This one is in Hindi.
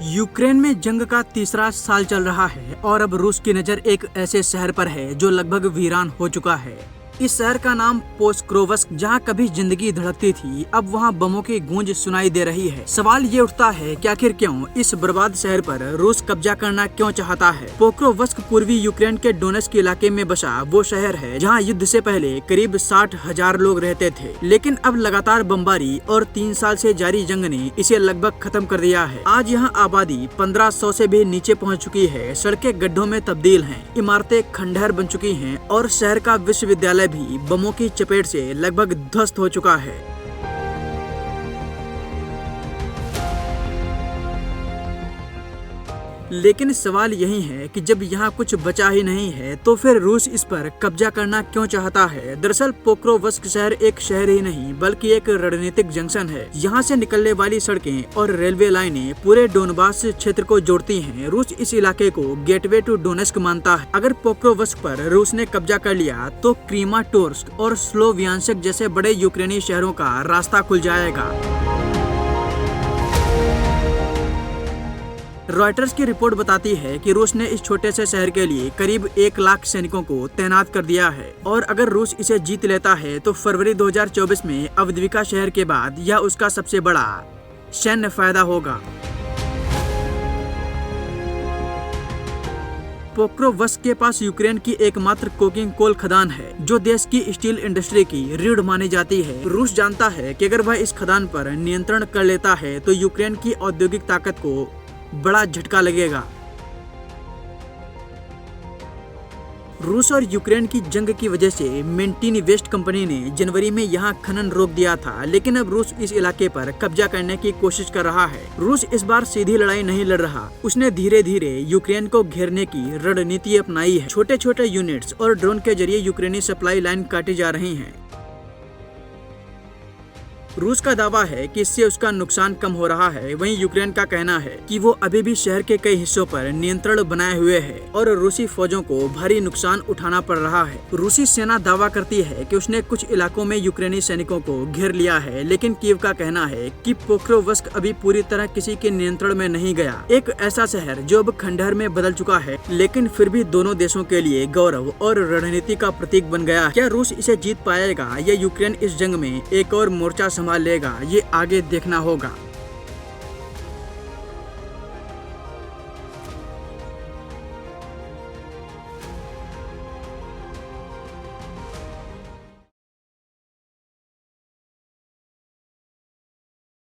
यूक्रेन में जंग का तीसरा साल चल रहा है और अब रूस की नजर एक ऐसे शहर पर है जो लगभग वीरान हो चुका है। इस शहर का नाम पोक्रोवस्क, जहाँ कभी जिंदगी धड़कती थी, अब वहाँ बमों की गूंज सुनाई दे रही है। सवाल ये उठता है कि आखिर क्यों इस बर्बाद शहर पर रूस कब्जा करना क्यों चाहता है। पोक्रोवस्क पूर्वी यूक्रेन के डोनेट्स्क इलाके में बसा वो शहर है जहाँ युद्ध से पहले करीब 60,000 लोग रहते थे, लेकिन अब लगातार बमबारी और 3 साल से जारी जंग ने इसे लगभग खत्म कर दिया है। आज यहाँ आबादी 1500 से भी नीचे पहुँच चुकी है। सड़कें गड्ढों में तब्दील हैं, इमारतें खंडहर बन चुकी हैं और शहर का विश्वविद्यालय भी बमों की चपेट से लगभग ध्वस्त हो चुका है। लेकिन सवाल यही है कि जब यहाँ कुछ बचा ही नहीं है तो फिर रूस इस पर कब्जा करना क्यों चाहता है। दरअसल पोक्रोवस्क शहर एक शहर ही नहीं बल्कि एक रणनीतिक जंक्शन है। यहाँ से निकलने वाली सड़कें और रेलवे लाइनें पूरे डोनबास क्षेत्र को जोड़ती हैं। रूस इस इलाके को गेटवे टू डोनेट्स्क मानता है। अगर पोक्रोवस्क पर रूस ने कब्जा कर लिया तो क्रीमाटोर्स्क और स्लोवियांस्क जैसे बड़े यूक्रेनी शहरों का रास्ता खुल जाएगा। रॉयटर्स की रिपोर्ट बताती है कि रूस ने इस छोटे से शहर के लिए करीब 1 लाख सैनिकों को तैनात कर दिया है और अगर रूस इसे जीत लेता है तो फरवरी 2024 में अवदिविका शहर के बाद यह उसका सबसे बड़ा सैन्य फायदा होगा। पोक्रोवस्क के पास यूक्रेन की एकमात्र कोकिंग कोल खदान है जो देश की स्टील इंडस्ट्री की रीढ़ मानी जाती है। रूस जानता है कि अगर वह इस खदान पर नियंत्रण कर लेता है तो यूक्रेन की औद्योगिक ताकत को बड़ा झटका लगेगा। रूस और यूक्रेन की जंग की वजह से मेंटिनी वेस्ट कंपनी ने जनवरी में यहां खनन रोक दिया था, लेकिन अब रूस इस इलाके पर कब्जा करने की कोशिश कर रहा है। रूस इस बार सीधी लड़ाई नहीं लड़ रहा, उसने धीरे धीरे यूक्रेन को घेरने की रणनीति अपनाई है। छोटे छोटे यूनिट्स और ड्रोन के जरिए यूक्रेनी सप्लाई लाइन काटी जा रही है। रूस का दावा है कि इससे उसका नुकसान कम हो रहा है, वहीं यूक्रेन का कहना है कि वो अभी भी शहर के कई हिस्सों पर नियंत्रण बनाए हुए है और रूसी फौजों को भारी नुकसान उठाना पड़ रहा है। रूसी सेना दावा करती है कि उसने कुछ इलाकों में यूक्रेनी सैनिकों को घेर लिया है, लेकिन कीव का कहना है कि पोक्रोवस्क अभी पूरी तरह किसी के नियंत्रण में नहीं गया। एक ऐसा शहर जो अब खंडहर में बदल चुका है, लेकिन फिर भी दोनों देशों के लिए गौरव और रणनीति का प्रतीक बन गया। क्या रूस इसे जीत पाएगा या यूक्रेन इस जंग में एक और मोर्चा संभाल लेगा, ये आगे देखना होगा।